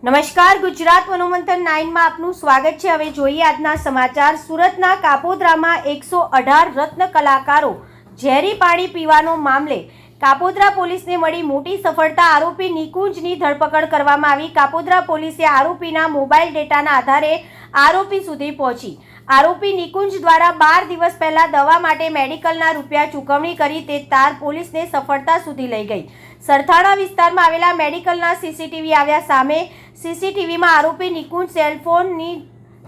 નમસ્કાર, ગુજરાત મનોમંથન 9 માં આપનું સ્વાગત છે। હવે જોઈએ આજના સમાચાર। સુરતના કાપોદ્રામાં 118 રત્ન કલાકારો ઝેરી પાણી પીવાનો મામલે કાપોદ્રા પોલીસને મળી મોટી સફળતા। આરોપી નિકુંજની ધરપકડ કરવામાં આવી। કાપોદ્રા પોલીસે આરોપીના મોબાઈલ ડેટાના આધારે આરોપી સુધી પહોંચી। આરોપી નિકુંજ દ્વારા 12 દિવસ પહેલા દવા માટે મેડિકલના રૂપિયા ચૂકવણી કરી તે તાર પોલીસને સફળતા સુધી લઈ ગઈ। સરથાણા વિસ્તારમાં આવેલા મેડિકલના સીસીટીવી આવ્યા સામે। સીસીટીવીમાં આરોપી નિકુંજ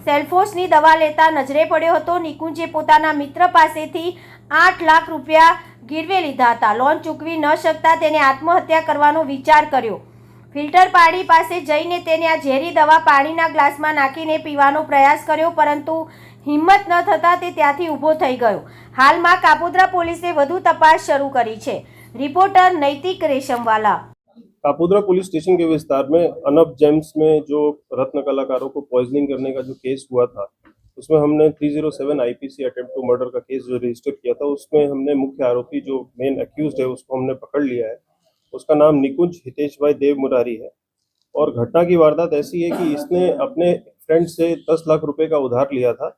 સેલ્ફોસની દવા લેતા નજરે પડ્યો હતો। નિકુંજે પોતાના મિત્ર પાસેથી 8 લાખ રૂપિયા ગીરવે લીધા હતા। લોન ચૂકવી ન શકતા તેને આત્મહત્યા કરવાનો વિચાર કર્યો। ફિલ્ટર પાણી પાસે જઈને તેને આ ઝેરી દવા પાણીના ગ્લાસમાં નાખીને પીવાનો પ્રયાસ કર્યો, પરંતુ હિંમત ન થતા તે ત્યાંથી ઊભો થઈ ગયો। હાલમાં કાપોદ્રા પોલીસે વધુ તપાસ શરૂ કરી છે। रिपोर्टर नैतिक रेशमवाला। कापोद्रा पुलिस स्टेशन के विस्तार में अनब जेम्स में जो रत्न कलाकारों को पॉइजनिंग करने का जो केस हुआ था, उसमें हमने 307 आईपीसी अटेम्प्ट टू मर्डर का केस जो रजिस्टर किया था, उसमें हमने मुख्य आरोपी जो मेन अक्यूज्ड है उसको हमने पकड़ लिया है। उसका नाम निकुंज हितेश भाई देव मुरारी है। और घटना की वारदात ऐसी है कि इसने अपने फ्रेंड से 10 लाख रुपए का उधार लिया था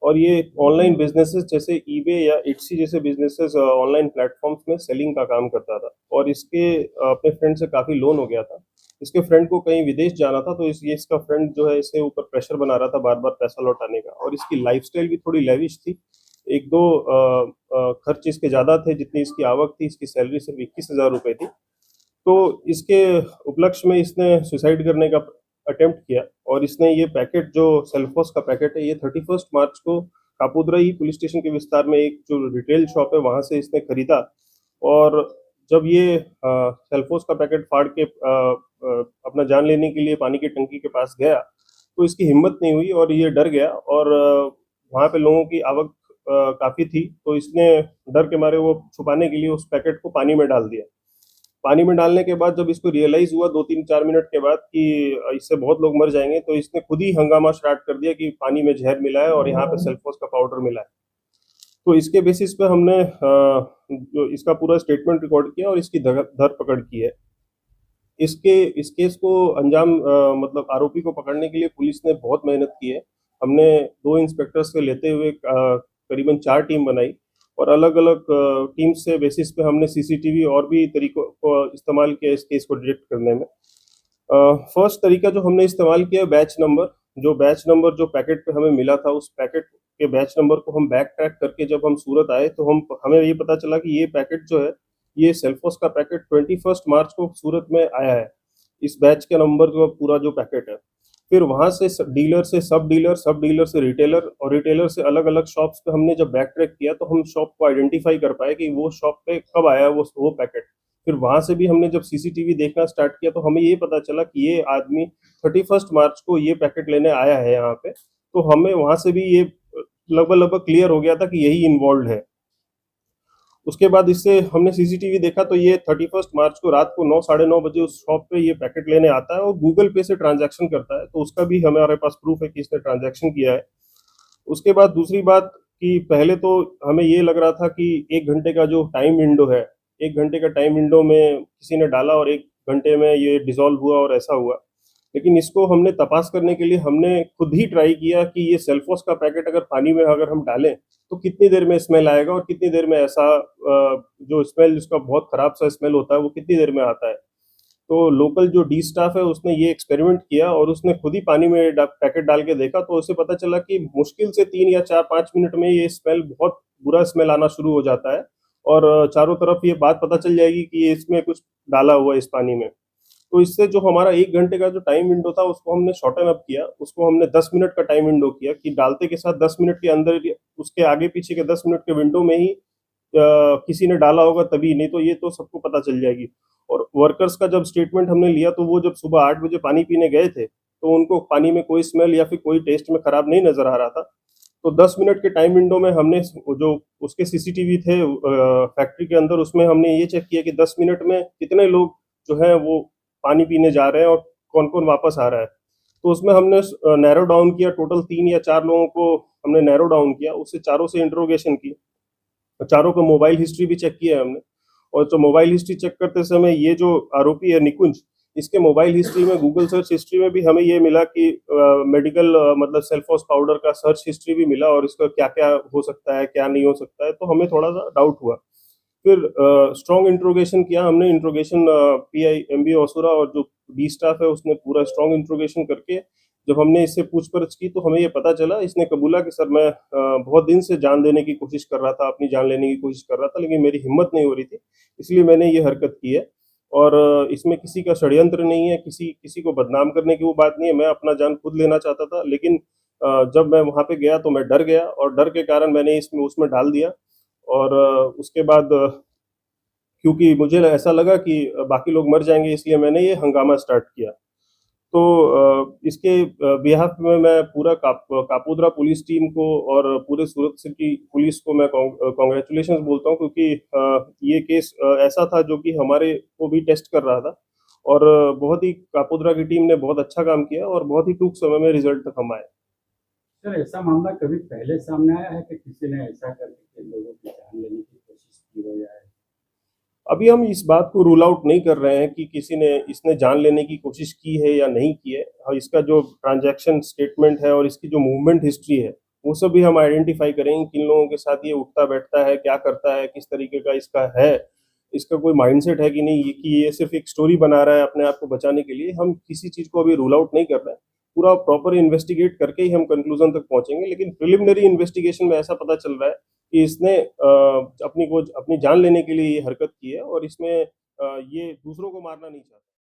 और ये ऑनलाइन बिजनेसेस जैसे ईबे या इट्सी जैसे बिजनेसेस ऑनलाइन प्लेटफॉर्म्स में सेलिंग का काम करता था और इसके अपने फ्रेंड से काफ़ी लोन हो गया था। इसके फ्रेंड को कहीं विदेश जाना था, तो इसका फ्रेंड जो है इसके ऊपर प्रेशर बना रहा था बार बार पैसा लौटाने का। और इसकी लाइफस्टाइल भी थोड़ी लेविश थी। एक दो खर्च इसके ज़्यादा थे जितनी इसकी आवक थी। इसकी सैलरी सिर्फ 21,000 रुपये थी। तो इसके उपलक्ष्य में इसने सुसाइड करने का अटेम्प्ट किया और इसने ये पैकेट जो सेल्फोस का पैकेट है, ये 31 मार्च को कापोद्रा ही पुलिस स्टेशन के विस्तार में एक जो रिटेल शॉप है वहाँ से इसने खरीदा। और जब ये सेल्फोस का पैकेट फाड़ के अपना जान लेने के लिए पानी की टंकी के पास गया तो इसकी हिम्मत नहीं हुई और ये डर गया। और वहाँ पे लोगों की आवक काफ़ी थी, तो इसने डर के मारे वो छुपाने के लिए उस पैकेट को पानी में डाल दिया। पानी में डालने के बाद जब इसको रियलाइज हुआ 2-3-4 मिनट के बाद कि इससे बहुत लोग मर जाएंगे, तो इसने खुद ही हंगामा स्टार्ट कर दिया कि पानी में जहर मिला है और यहाँ पे सेल्फोस का पाउडर मिला है। तो इसके बेसिस पे हमने जो इसका पूरा स्टेटमेंट रिकॉर्ड किया और इसकी धरपकड़ की है। इस केस को अंजाम मतलब आरोपी को पकड़ने के लिए पुलिस ने बहुत मेहनत की है। हमने 2 इंस्पेक्टर्स से लेते हुए करीबन 4 टीम बनाई और अलग अलग टीम्स से बेसिस पे हमने सीसीटीवी और भी तरीकों को इस्तेमाल किया इस केस को डिटेक्ट करने में। फर्स्ट तरीका जो हमने इस्तेमाल किया बैच नंबर जो पैकेट पे हमें मिला था, उस पैकेट के बैच नंबर को हम बैक ट्रैक करके जब हम सूरत आए तो हमें ये पता चला कि ये पैकेट जो है, ये सेल्फोस का पैकेट 21 मार्च को सूरत में आया है। इस बैच के नंबर का पूरा जो पैकेट है, फिर वहाँ से डीलर से सब डीलर से रिटेलर और रिटेलर से अलग अलग शॉप्स पे हमने जब बैक ट्रैक किया तो हम शॉप को आइडेंटिफाई कर पाए कि वो शॉप पे कब आया वो पैकेट। फिर वहाँ से भी हमने जब सीसीटीवी देखना स्टार्ट किया तो हमें ये पता चला कि ये आदमी 31 मार्च को ये पैकेट लेने आया है यहाँ पे। तो हमें वहाँ से भी ये लगभग क्लियर हो गया था कि यही इन्वॉल्व है। उसके बाद इससे हमने सीसीटीवी देखा तो ये 31 मार्च को रात को 9-9:30 बजे उस शॉप पे ये पैकेट लेने आता है और गूगल पे से ट्रांजैक्शन करता है। तो उसका भी हमारे पास प्रूफ है कि इसने ट्रांजैक्शन किया है। उसके बाद दूसरी बात कि पहले तो हमें ये लग रहा था कि 1 घंटे का जो टाइम विंडो है, 1 घंटे का टाइम विंडो में किसी ने डाला और 1 घंटे में ये डिसॉल्व हुआ और ऐसा हुआ। लेकिन इसको हमने तपास करने के लिए हमने खुद ही ट्राई किया कि ये सेल्फोस का पैकेट अगर पानी में अगर हम डालें तो कितनी देर में स्मेल आएगा और कितनी देर में ऐसा जो स्मेल जिसका बहुत ख़राब सा स्मेल होता है वो कितनी देर में आता है। तो लोकल जो डी स्टाफ है उसने ये एक्सपेरिमेंट किया और उसने खुद ही पानी में पैकेट डाल के देखा, तो उसे पता चला कि मुश्किल से 3 या 4-5 मिनट में ये स्मेल बहुत बुरा स्मेल आना शुरू हो जाता है और चारों तरफ ये बात पता चल जाएगी कि इसमें कुछ डाला हुआ है इस पानी में। तो इससे जो हमारा 1 घंटे का जो टाइम विंडो था उसको हमने शॉर्टन अप किया। उसको हमने 10 मिनट का टाइम विंडो किया कि डालते के साथ 10 मिनट के अंदर उसके आगे पीछे के 10 मिनट के विंडो में ही किसी ने डाला होगा तभी, नहीं तो ये तो सबको पता चल जाएगी। और वर्कर्स का जब स्टेटमेंट हमने लिया तो वो जब सुबह 8 बजे पानी पीने गए थे तो उनको पानी में कोई स्मेल या फिर कोई टेस्ट में खराब नहीं नजर आ रहा था। तो 10 मिनट के टाइम विंडो में हमने जो उसके सीसीटीवी थे फैक्ट्री के अंदर, उसमें हमने ये चेक किया कि 10 मिनट में कितने लोग जो है वो पानी पीने जा रहे हैं और कौन कौन वापस आ रहा है। तो उसमें हमने नैरो डाउन किया। टोटल 3 या 4 लोगों को हमने नैरो डाउन किया। उससे चारों से इंट्रोगेशन की, चारों का मोबाइल हिस्ट्री भी चेक किया हमने। और जो मोबाइल हिस्ट्री चेक करते समय ये जो आरोपी है निकुंज, इसके मोबाइल हिस्ट्री में, गूगल सर्च हिस्ट्री में भी हमें ये मिला कि मेडिकल मतलब सेल्फॉस पाउडर का सर्च हिस्ट्री भी मिला और इसका क्या क्या हो सकता है, क्या नहीं हो सकता है, तो हमें थोड़ा सा डाउट हुआ। फिर स्ट्रॉन्ग इंट्रोगेशन किया हमने। इंट्रोगेशन पीआई एमबी ओसुरा और जो डी स्टाफ है उसने पूरा स्ट्रॉन्ग इंट्रोगेशन करके जब हमने इससे पूछपरछ की तो हमें ये पता चला, इसने कबूला कि सर मैं बहुत दिन से जान देने की कोशिश कर रहा था, अपनी जान लेने की कोशिश कर रहा था, लेकिन मेरी हिम्मत नहीं हो रही थी, इसलिए मैंने ये हरकत की है। और इसमें किसी का षड्यंत्र नहीं है, किसी किसी को बदनाम करने की वो बात नहीं है। मैं अपना जान खुद लेना चाहता था, लेकिन जब मैं वहाँ पे गया तो मैं डर गया और डर के कारण मैंने इसमें उसमें डाल दिया। और उसके बाद क्योंकि मुझे ऐसा लगा कि बाकी लोग मर जाएंगे, इसलिए मैंने ये हंगामा स्टार्ट किया। तो इसके बिहाफ में मैं पूरा कापोद्रा पुलिस टीम को और पूरे सूरत सिटी पुलिस को मैं कॉन्ग्रेचुलेशंस बोलता हूँ, क्योंकि ये केस ऐसा था जो कि हमारे को भी टेस्ट कर रहा था और बहुत ही कापोद्रा की टीम ने बहुत अच्छा काम किया और बहुत ही टूक समय में रिजल्ट तक हम आए। सर, ऐसा मामला कभी पहले सामने आया है कि किसी ने ऐसा करके लोगों की जान लेने की कोशिश की हो या अभी हम इस बात को रूल आउट नहीं कर रहे हैं कि किसी ने इसने जान लेने की कोशिश की है या नहीं की है। और इसका जो ट्रांजैक्शन स्टेटमेंट है और इसकी जो मूवमेंट हिस्ट्री है वो सब भी हम आइडेंटिफाई करेंगे, किन लोगों के साथ ये उठता बैठता है, क्या करता है, किस तरीके का इसका है, इसका कोई माइंडसेट है कि नहीं, कि ये सिर्फ एक स्टोरी बना रहा है अपने आप को बचाने के लिए। हम किसी चीज को अभी रूल आउट नहीं कर रहे हैं, पूरा प्रॉपर इन्वेस्टिगेट करके ही हम कंक्लूजन तक पहुंचेंगे। लेकिन प्रिलिमिनरी इन्वेस्टिगेशन में ऐसा पता चल रहा है कि इसने अपनी जान लेने के लिए ये हरकत की है और इसमें ये दूसरों को मारना नहीं चाहता।